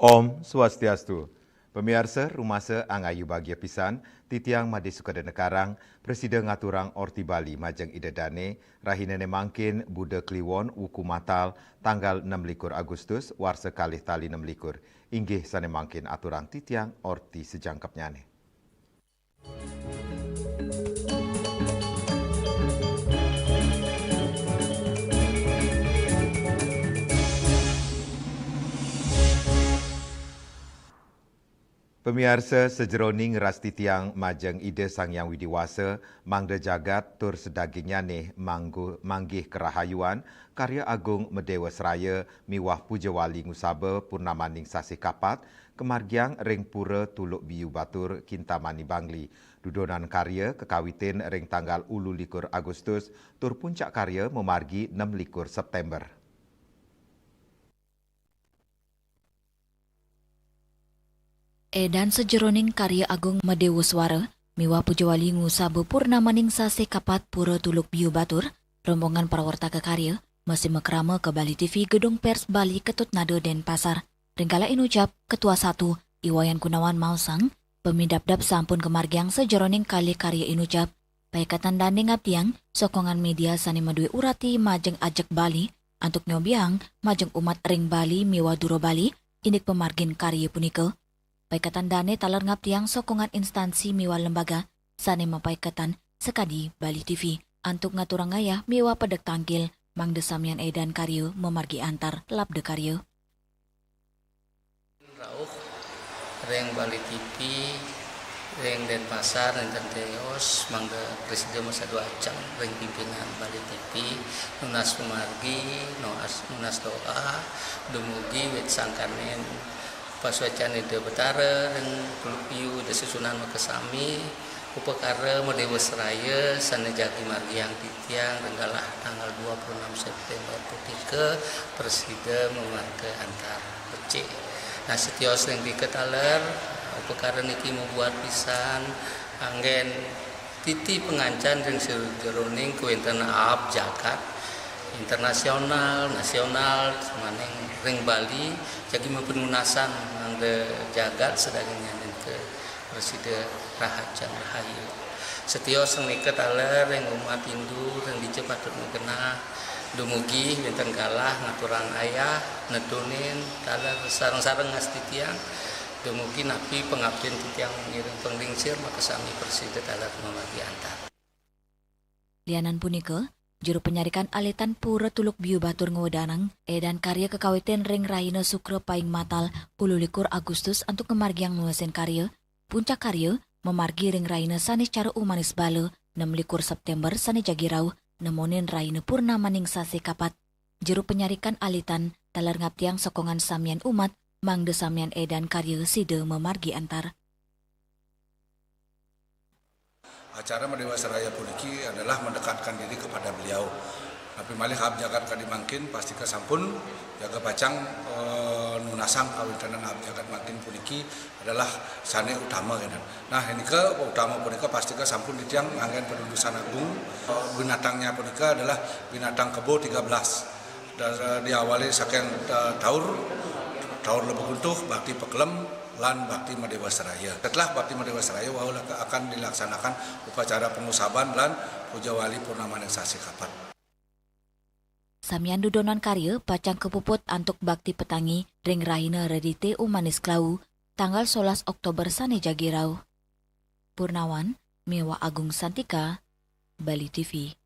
Om Swastiastu. Pemirsa rumasa angayu bahagia pisan, titiang Madi Sukadana Karang, Presiden ngaturang Orti Bali Majeng Idadane, rahinane mangkin Buddha Kliwon Wuku Matal, tanggal 16 Agustus, warsa kalih tali 16. Inggih sane mangkin aturang titiang Orti sejangkapnyane. Pemirsa sejeroning rasti tiang Majeng Ide Sang Yang Widiwasa, mangda jagat tur sedagingnya nih manggih kerahayuan, karya agung Medewa Seraya, miwah puja wali ngusaba purnamaning sasi kapat, kemargiang ring pura tuluk biu batur kintamani bangli. Dudonan karya kekawitin ring tanggal 21 Agustus, tur puncak karya memargi 16 September. Edan sejeroning karya agung Medewa Swara, miwa pujawali ngusaba purnamaning sase kapat pura tuluk biu batur, rombongan prawarta kekarya, masih mekrama ke Bali TV Gedung Pers Bali Ketut Nado Denpasar. Ringkala inucap Ketua 1, Iwayan Gunawan Mausang, pemidap-dap sampun kemargiang sejeroning kali karya inucap, paikatan danding abdiang, sokongan media sani medue urati majeng ajek Bali, antuk nyobiang majeng umat ring Bali miwa duro Bali, inik pemargin karya punika. Paikatan dane taler ngabdiang sokongan instansi miwa lembaga, sane mapaikatan sekadi Bali TV, antuk ngaturang ngayah miwa pedek tangkil, mangde samian edan karyo memargi antar labde karyo. Rauh, reng Bali TV, reng Denpasar, reng Tenteos, mangde Presiden masa 2 acang, reng pimpinan Bali TV, nunas pemargi, nunas doa, dumugi wet sangkanen, paswacan ide betara, reng tuluk piu ide susunan makasami, upakara Medewa Seraya, sana jagi margiang titiang, renggalah tanggal 26 September putika, Presiden memarga antar becik. Nah setios yang diketaler, upakara niki membuat pisan, anggen titi pengancan reng sejeroning kuinten ab jagat, internasional, nasional, semaneng ring Bali, jadi penunasan angge jagat sedagingnya ke Presiden Rahajan Rahayu. Setios ngiket aler yang umat Hindu yang dicepatut ngena dumugi benten kalah ngaturan ayah nedunin taler sareng-sareng ngastitiang dumugi napi pengabdian titiang ngiring penglingsir maka sami Presiden taler memagi antar. Lianan punika, juru penyarikan alitan pura tuluk biu batur ngodanang, edan karya kekawitan ring raina sukra paing matal 21 Agustus untuk kemargiang nuasen karya, puncak karya memargi ring raina sanis cara umanis bala 16 September sani jagirau nemonin raina purnamaning sase kapat. Juru penyarikan alitan talar ngabdiang sokongan samian umat, mangde samian edan karya side memargi antar. Acara Medewa Seraya puniki adalah mendekatkan diri kepada beliau. Tapi malih hab jagat kadi mangkin pasti kesampun jaga pacang nunasang kawintenan hab jagat mangkin puniki adalah sane utama kan. Nah ini ke utama punika pasti kesampun ditiang anggen penundusan agung. Binatangnya punika adalah binatang kebo 13. Dan diawali saking taur lebih untuh bakti pekelem lan bakti Medewa Seraya. Setelah bakti Medewa Seraya akan dilaksanakan upacara pengusaban lan puja wali purnamaning sasi kapat. Samian dudonan karya pacang kepuput antuk bakti petangi ring rahina redite umanis klau tanggal 11 Oktober sane jagirau. Purnawan, Mewa Agung Santika, Bali TV.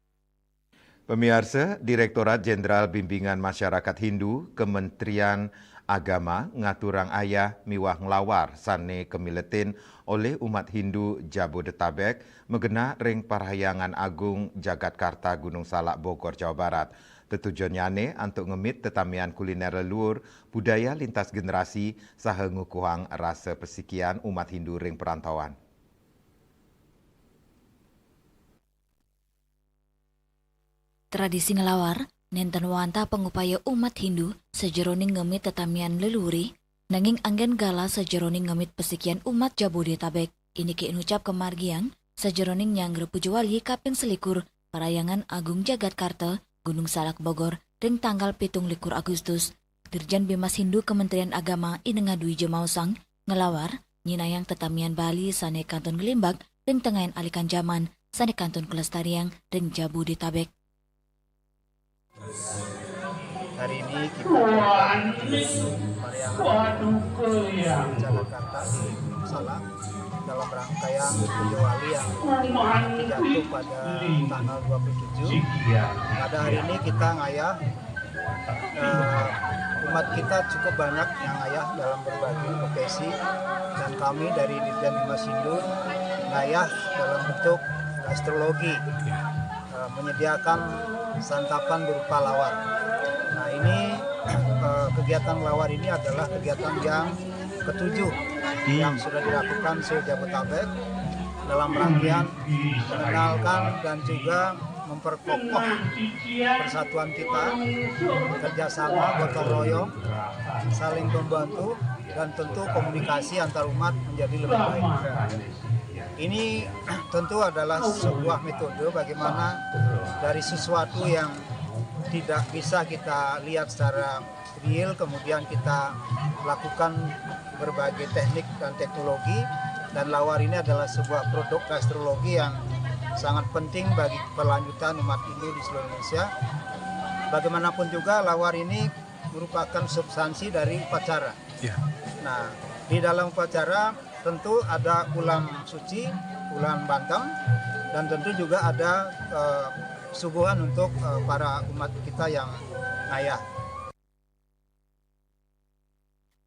Pemirsa, Direktorat Jenderal Bimbingan Masyarakat Hindu, Kementerian Agama ngaturang ayah miwah ngelawar sane kemiletin oleh umat Hindu Jabodetabek megena ring parahyangan agung Jagatkarta Gunung Salak Bogor Jawa Barat. Tetujuannya untuk ngemit tetamian kuliner leluhur budaya lintas generasi saha ngukuhang rasa persikian umat Hindu ring perantauan. Tradisi ngelawar nenten wanta pengupaya umat Hindu sejeroning ngemit tetamian leluhuri, nanging anggen gala sejeroning ngemit pesikian umat Jabodetabek. Ini ki inucap kemargiang sejeroning nyangger pujawali kaping selikur parayangan agung Jagatkarta Gunung Salak Bogor ring tanggal 17 Agustus Dirjen Bimas Hindu Kementerian Agama Inengadui Jemausang ngelawar nyinayang tetamian Bali sane Kanton Gelimbag dan tengayan alikan zaman sane Kanton Kelestariang dan Jabu di Tabek. Hari ini kita melakukan Pariangan Jakarta di Salak dalam rangkaian Pujawali yang jatuh pada tanggal 27. Pada hari ini kita ngayah umat kita cukup banyak yang ngayah dalam berbagai profesi, dan kami dari Dirjen Bimas Hindu ngayah dalam bentuk astrologi, menyediakan santapan berupa lawar. Nah ini kegiatan lawar ini adalah kegiatan yang ketujuh yang sudah dilakukan se-Jabotabek dalam rangkaian mengenalkan dan juga memperkokoh persatuan kita, kerjasama, gotong royong, saling membantu, dan tentu komunikasi antar umat menjadi lebih baik. Ini tentu adalah sebuah metode bagaimana dari sesuatu yang tidak bisa kita lihat secara real, kemudian kita lakukan berbagai teknik dan teknologi, dan lawar ini adalah sebuah produk astrologi yang sangat penting bagi keberlanjutan umat Hindu di seluruh Indonesia. Bagaimanapun juga lawar ini merupakan substansi dari upacara. Nah, di dalam upacara tentu ada ulam suci, ulam bantam, dan tentu juga ada subuhan untuk para umat kita yang ngayah.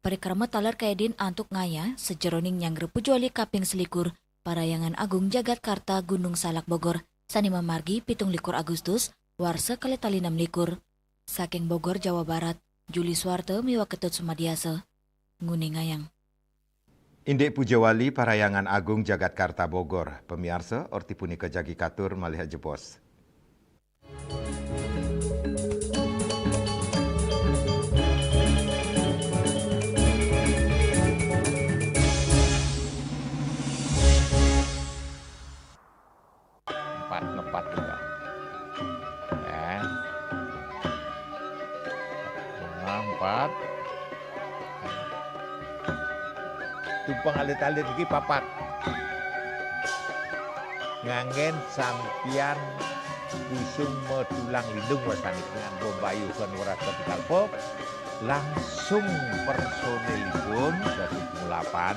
Parikrama talar kaedin antuk ngaya sejeroning nyangger Pujawali kaping selikur Parayangan Agung Jagatkarta Gunung Salak Bogor sani mamargi 17 Agustus warsa kaletali 6 likur. Saking Bogor Jawa Barat, Juli Suwarte miwa Ketut Sumadiasa nguni ngayang. Indek Pujawali Parayangan Agung Jagatkarta Bogor, pemirsa orti punika jagi katur malihat jebos. Ngepat juga. Ya. Bunga 4. Tumpang alit-alit lagi papat. Ngangen sampian busung metulang lindung wasani dengan bombayu kan warasa pikalpo. Langsung personelipun 28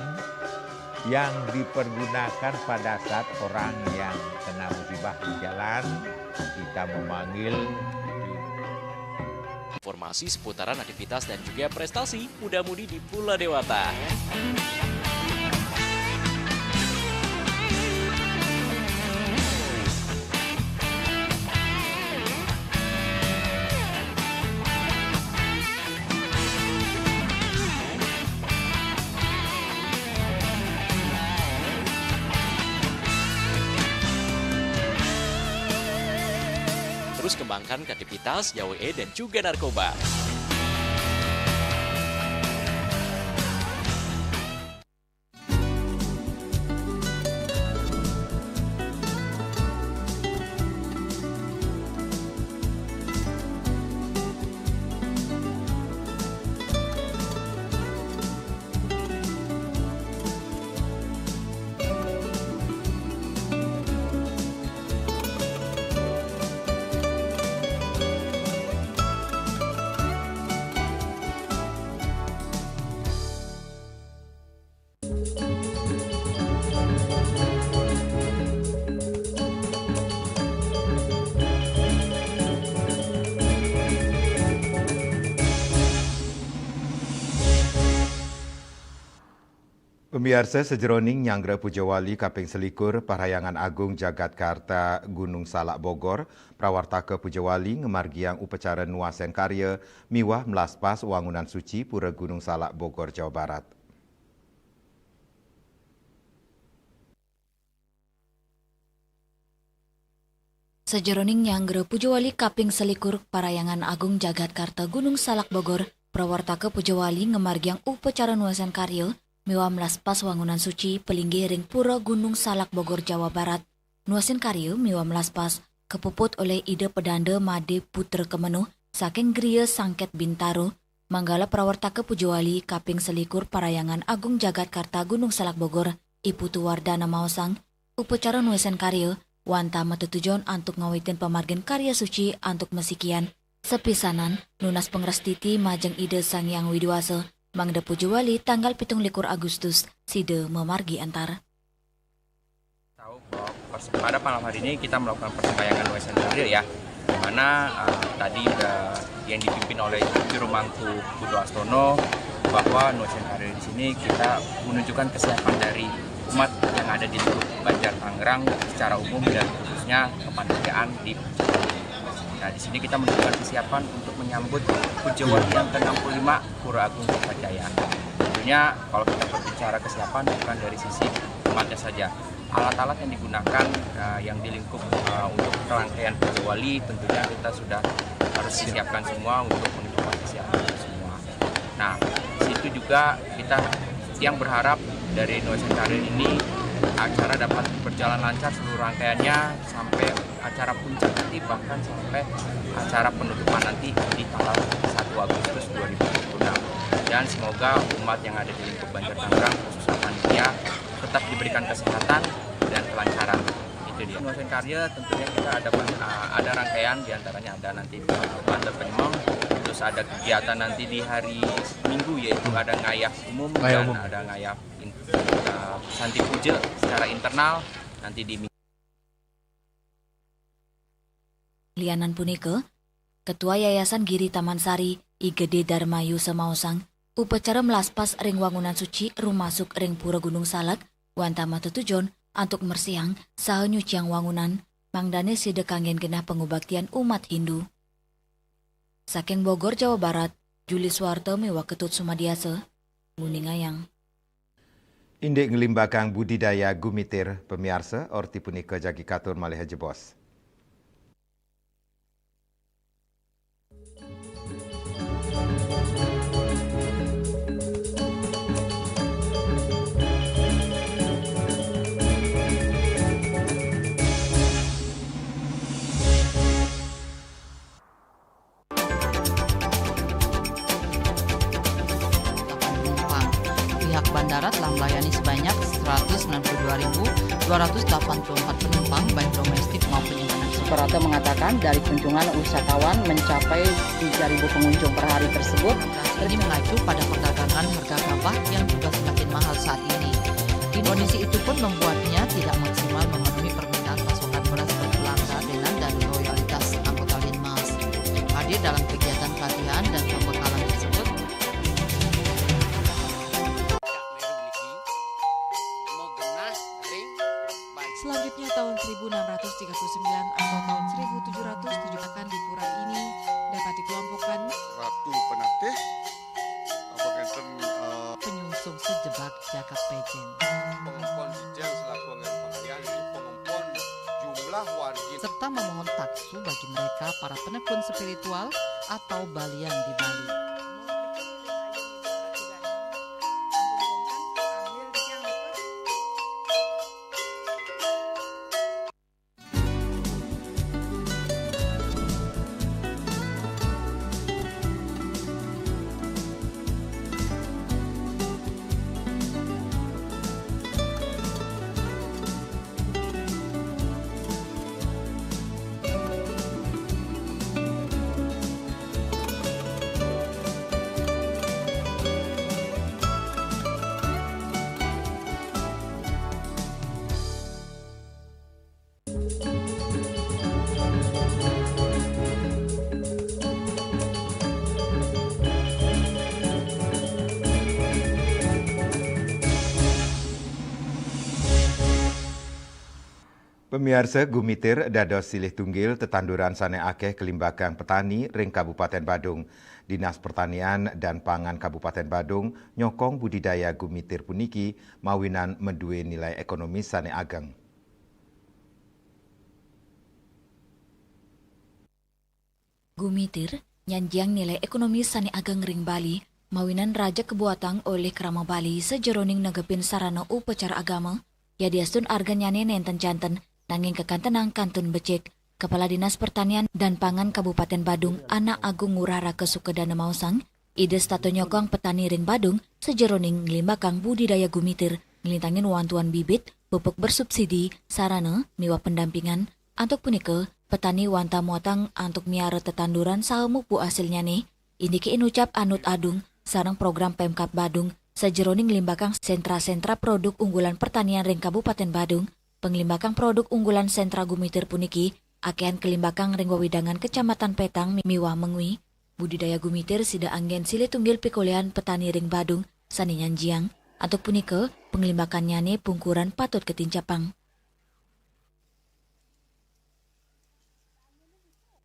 yang dipergunakan pada saat orang yang kena musibah di jalan, kita memanggil. Informasi seputaran aktivitas dan juga prestasi muda-mudi di Pulau Dewata. Terus kembangkan kreativitas, YWE, dan juga narkoba. Pemirsa sejeroning nyanggra Pujawali kaping selikur Parayangan Agung Jagatkarta Gunung Salak Bogor, prawartaka Pujawali ngemargiang upacara nuasen karya miwah melaspas wangunan suci Pura Gunung Salak Bogor, Jawa Barat. Sejeroning nyanggra Pujawali kaping selikur Parayangan Agung Jagatkarta Gunung Salak Bogor, prawartaka Pujawali ngemargiang upacara nuasen karya miwah melaspas wangunan suci pelinggi ring Pura Gunung Salak Bogor, Jawa Barat. Nuasin karya miwah melaspas kepuput oleh ide pedanda Made Putra Kemenuh saking Griya Sangket Bintaro Manggala Prawartaka Pujawali kaping selikur Parayangan Agung Jagat Karta Gunung Salak Bogor, Iputu Wardana Maosang, upacara nuesan karya, wanta matutujon antuk ngawitin pamargen karya suci antuk mesikian, sepisanan, nunas pengrestiti majeng ide Sang Yang Widiwasa, Mangda Pujawali tanggal 17 Agustus, side memargi antar. Tahu bahwa pada malam hari ini kita melakukan persembahyangan nuesan karya ya, di mana tadi yang dipimpin oleh Juru Mangku Putu Astono, bahwa nuesan karya di sini kita menunjukkan kesiapan dari umat yang ada di lingkup Banjar Tangerang secara umum dan khususnya kepanikaan di Nah, di sini kita menunjukkan kesiapan untuk menyambut Pujawali yang ke-65 Pura Agung Kertajaya. Tentunya kalau kita berbicara kesiapan bukan dari sisi umatnya saja. Alat-alat yang digunakan yang di lingkup untuk rangkaian Pujawali tentunya kita sudah harus disiapkan semua untuk menunjukkan kesiapan itu semua. Nah, di situ juga kita yang berharap dari nuesan karya ini acara dapat berjalan lancar seluruh rangkaiannya sampai acara puncak nanti, bahkan sampai acara penutupan nanti di tanggal 1 Agustus 2026. Dan semoga umat yang ada di lingkup Banjar Tangerang khususnya panitia tetap diberikan kesehatan dan kelancaran. Itu dia. Nuesan karya tentunya kita ada rangkaian, diantaranya ada nanti Banter Penyemong, terus ada kegiatan nanti di hari Minggu yaitu ada ngayah umum dan ada ngayah Santi Puja secara internal nanti di Lianan punika, Ketua Yayasan Giri Taman Sari, Igede Darmayu Semausang, upacara melaspas ring wangunan suci rumasuk ring Pura Gunung Salak, wanta matutujon antuk mersihang saha nyuciang wangunan, mangdane sida kanggen genah pengubaktian umat Hindu. Saking Bogor, Jawa Barat, Juli Suwarto miwa Ketut Sumadiasa, Muningayang. Indek ngelimbakang budidaya gumitir pemirsa orti punika jagi katur malih jebos. Bandara telah melayani sebanyak 192.284 penumpang baik domestik maupun internasional. Operator mengatakan dari kunjungan wisatawan mencapai 3.000 pengunjung per hari tersebut. Ini mengacu pada perdagangan harga gabah yang juga semakin mahal saat ini. Kondisi itu pun membuatnya tidak maksimal memenuhi permintaan pasokan beras berkelangka dengan dan loyalitas anggota Linmas. Hadir dalam kegiatan pelatihan dan pembekalan tersebut, selanjutnya tahun 1639 atau tahun 1707 akan di pura ini dapat dikelompokkan Ratu Penatih, penyungsung sejebak Jakab Pejen, pengumpul dijeng selaku anggaran pengalian di pengumpul jumlah warga serta memohon taksu bagi mereka para penekun spiritual atau balian di Bali. Pemirsa gumitir dados silih tunggil tetanduran sane akeh kelimbakang petani ring Kabupaten Badung. Dinas Pertanian dan Pangan Kabupaten Badung nyokong budidaya gumitir puniki mawinan menduwe nilai ekonomis sane ageng. Gumitir nyanjiang nilai ekonomis sane ageng ring Bali mawinan raja kebuatang oleh Krama Bali sejeroning negepin sarana upacara agama ya diastun arganyane nenten janten nanging kekantenang Kantun Becik, Kepala Dinas Pertanian dan Pangan Kabupaten Badung, Anak Agung Ngurah Rake Sukedana Mausang, Ide stato nyokong petani ring Badung sejeroning ngelimbakang budidaya gumitir ngelintangin wantuan bibit, pupuk bersubsidi, sarana, miwa pendampingan, antuk punike petani wanta motang antuk miara tetanduran saumupu hasilnya nih. Ini ki inucap Anut Adung sarang program Pemkab Badung sejeroning ngelimbakang sentra-sentra produk unggulan pertanian ring Kabupaten Badung, penglimbakang produk unggulan sentra gumitir puniki, akean kelimbakang ring wawidangan Kecamatan Petang miwa mengwi. Budidaya gumitir sida anggen sile tunggil pikolean petani ring Badung, saninyan jiang, atau punike penglimbakannya ne pungkuran patut ketincapang.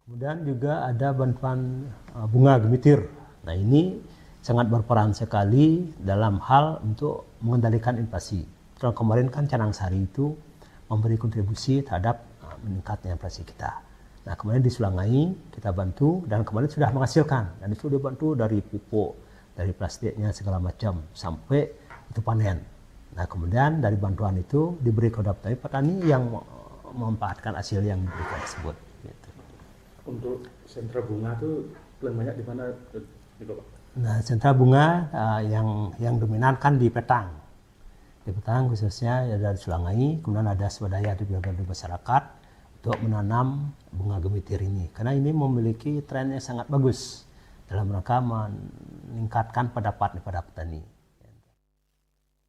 Kemudian juga ada bantuan bunga gumitir. Nah ini sangat berperan sekali dalam hal untuk mengendalikan inflasi. Tahun kemarin kan Canang Sari itu memberi kontribusi terhadap meningkatnya inflasi kita. Nah kemudian di Sulangai kita bantu dan kemarin sudah menghasilkan, dan itu dibantu dari pupuk, dari plastiknya segala macam sampai itu panen. Nah kemudian dari bantuan itu diberi kepada petani yang memanfaatkan hasil yang diberikan tersebut. Gitu. Untuk sentra bunga itu paling banyak di mana, Pak? Nah sentra bunga yang dominan kan di Petang. Di Petang khususnya ya dari Sulangai, kemudian ada swadaya di masyarakat untuk menanam bunga gumitir ini. Karena ini memiliki tren yang sangat bagus dalam rangka meningkatkan pendapat daripada petani.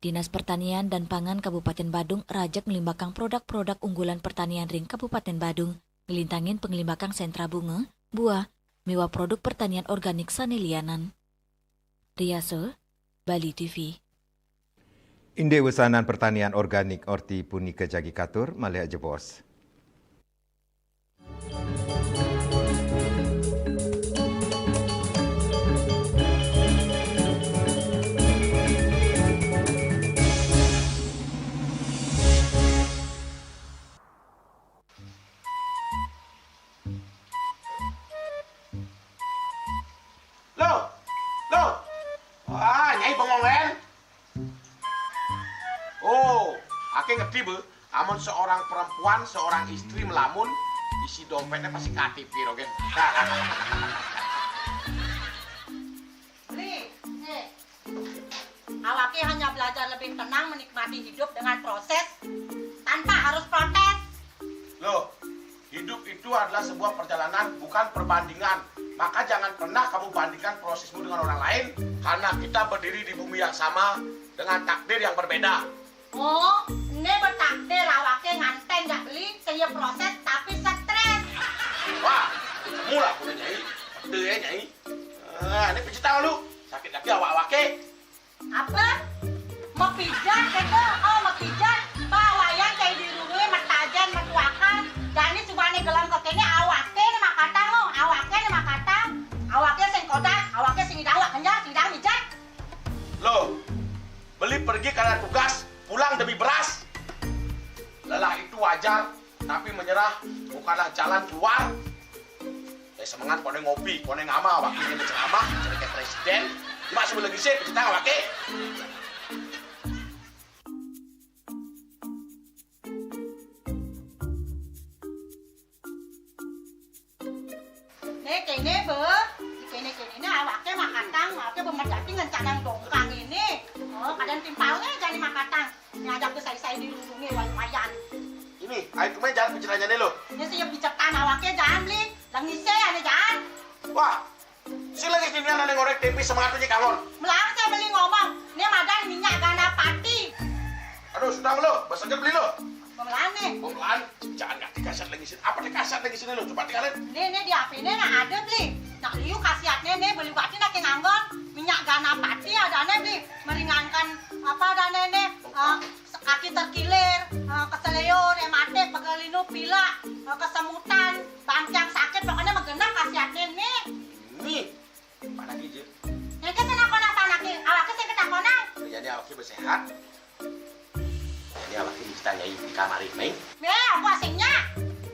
Dinas Pertanian dan Pangan Kabupaten Badung rajak ngelimbakang produk-produk unggulan pertanian ring Kabupaten Badung, ngelintangin penglimbakang sentra bunga, buah, miwa produk pertanian organik sanelianan. Riase, Bali TV. Inde usahanan pertanian organik orti punika jagi katur malih jebos. Nyai pengolen. Oh, ake ngerti be. Amun seorang perempuan, seorang istri melamun, isi dompetnya pasti KTP, Rogen. Awake hanya belajar lebih tenang menikmati hidup dengan proses tanpa harus protes. Loh, hidup itu adalah sebuah perjalanan, bukan perbandingan. Maka jangan pernah kamu bandingkan prosesmu dengan orang lain, karena kita berdiri di bumi yang sama dengan takdir yang berbeda. Oh, ini bertakdir awake nganten gak beli, saya proses tapi stres. Wah, mula aku Nyai. Pede ya Nyai. Ini pijit tangan lu. Sakit lagi awak-awake. Apa? Mau pijat gitu? Oh, mau pijat. Bawayan kayak dirurui, matajan, matuakan. Dan ini subane gelam kokene awake nih makatang lo. Awake nih makatang. Awake sing kodak, awake sing idang kenja, sing idang mijat. Loh, beli pergi karena tugas, pulang demi beras. Lelah itu wajar, tapi menyerah bukanlah jalan keluar. Semangat kone ngopi, kone ngama, wakilnya berceramah, jadi presiden. Masih lagi sih, kita wakil. Kene be, kene awake makatang, awake bemerjati ngencanang dongkang ini. Oh, kadang timpalnya jadi makatang. Ngajak ke saya dirundungi wayan. Ini, ayo kemarin jangan bicaranya nih lo. Ini siap bicarkan awake jangan beli, langise ane jangan. Wah, si lagi sini ada ngorek tempe semangatnya kangon. Melang saya beli ngomong, ini madan minyak ganda pati. Aduh, sudah lo, besarnya beli lo. Pemelan nih. Pemelan, jangan nggak dikasat lagi sini. Apa dikasat lagi sini lo? Coba tinggalin. Nih di HP ini ada beli. Nak liu khasiatnya nih beli bati nak nganggon minyak gana pati ada nih beli meringankan apa ada nih kaki terkilir, keseleyor, rematik, pegelinu, pila, kesemutan, bangkang sakit pokoknya megena khasiatnya nih. Nih, mana gigi? Nih kesana kona panaki, awaknya sih kita kona. Jadi awaknya bersehat. Ini awaknya kita Nyai di kamar ini. Aku asingnya.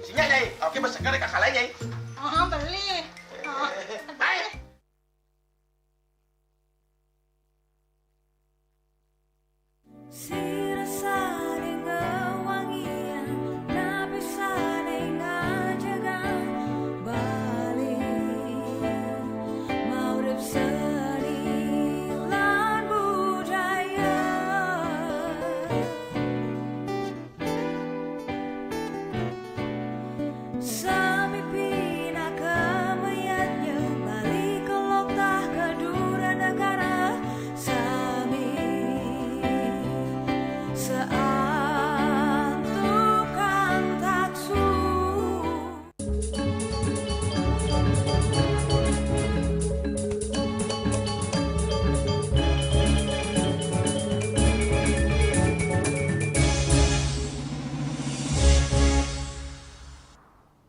Asingnya Nyai, awaknya bersegar di kakak lain Nyai. Beli. Baik.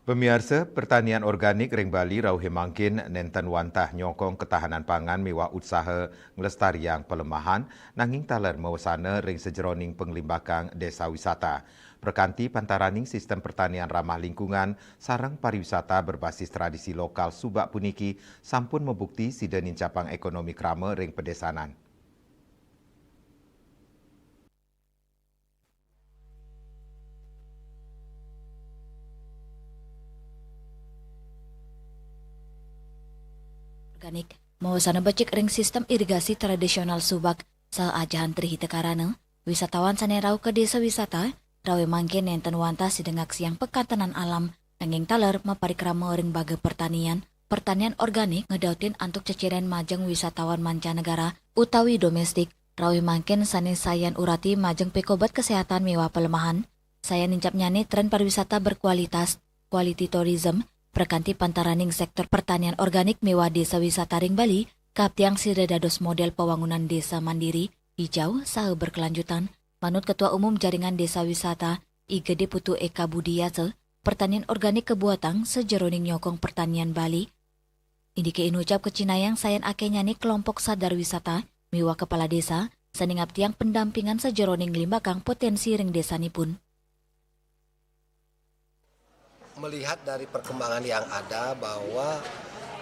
Pemirsa, pertanian organik ring Bali rauhe mangkin nenten wantah nyokong ketahanan pangan miwah usaha ngelestariang pelemahan nanging taler mawasana ring sejeroning penglimbakang desa wisata. Perkanti pantaraning sistem pertanian ramah lingkungan sarang pariwisata berbasis tradisi lokal subak puniki sampun membukti sidenin capang ekonomi krama ring pedesanan. Organik mawasana becik ring sistem irigasi tradisional subak saajahan terhita karana wisatawan sanerau ke desa wisata rawe mangkin nenten wanta sidengak siang pekantenan alam nanging taler maparikrama ring baga pertanian organik ngedautin antuk ceciren majeng wisatawan mancanegara utawi domestik rawe mangkin sane sayan urati majeng pekobat kesehatan mewah pelemahan saya nincap nyane tren pariwisata berkualitas quality tourism perkanti pantaraning sektor pertanian organik mewah desa wisata ring Bali kaptiang siredados model pewangunan desa mandiri hijau saha berkelanjutan manut Ketua Umum Jaringan Desa Wisata IGD Putu Eka Budiyase pertanian organik kebuatang sejeroning nyokong pertanian Bali indike inucap kecinayang sayan akenyani kelompok sadar wisata mewah kepala desa seningap tiang pendampingan sejeroning limbakang potensi ring desanipun. Melihat dari perkembangan yang ada bahwa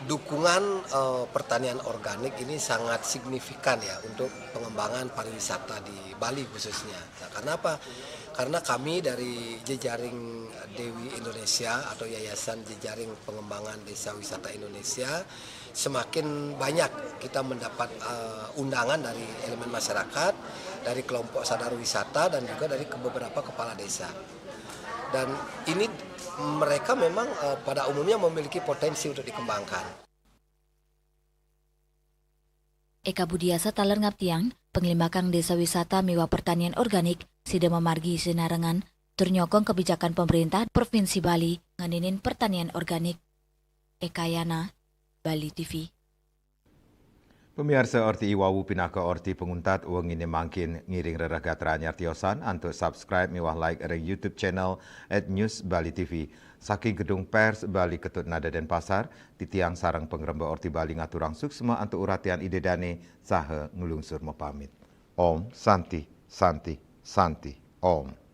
dukungan pertanian organik ini sangat signifikan ya untuk pengembangan pariwisata di Bali khususnya. Nah, karena apa? Karena kami dari Jejaring Dewi Indonesia atau Yayasan Jejaring Pengembangan Desa Wisata Indonesia semakin banyak kita mendapat undangan dari elemen masyarakat, dari kelompok sadar wisata dan juga dari beberapa kepala desa. Dan ini mereka memang pada umumnya memiliki potensi untuk dikembangkan. Eka Budiyasa taler ngaptiang penglimbakang desa wisata mewah pertanian organik sida memargi sinarengan turnyokong kebijakan pemerintah Provinsi Bali nganinin pertanian organik. Eka Yana, Bali TV. Pemirsa orti iwawu pinaka orti penguntat uang ini mangkin ngiring reragat nyartiosan untuk subscribe miwah like ring YouTube channel @News Bali TV. Saking gedung pers Bali Ketut Nada Denpasar, titiang sarang pengremba orti Bali ngaturang suksma untuk uratian ide dane saha ngelungsur mepamit. Om Santi Santi Santi Om.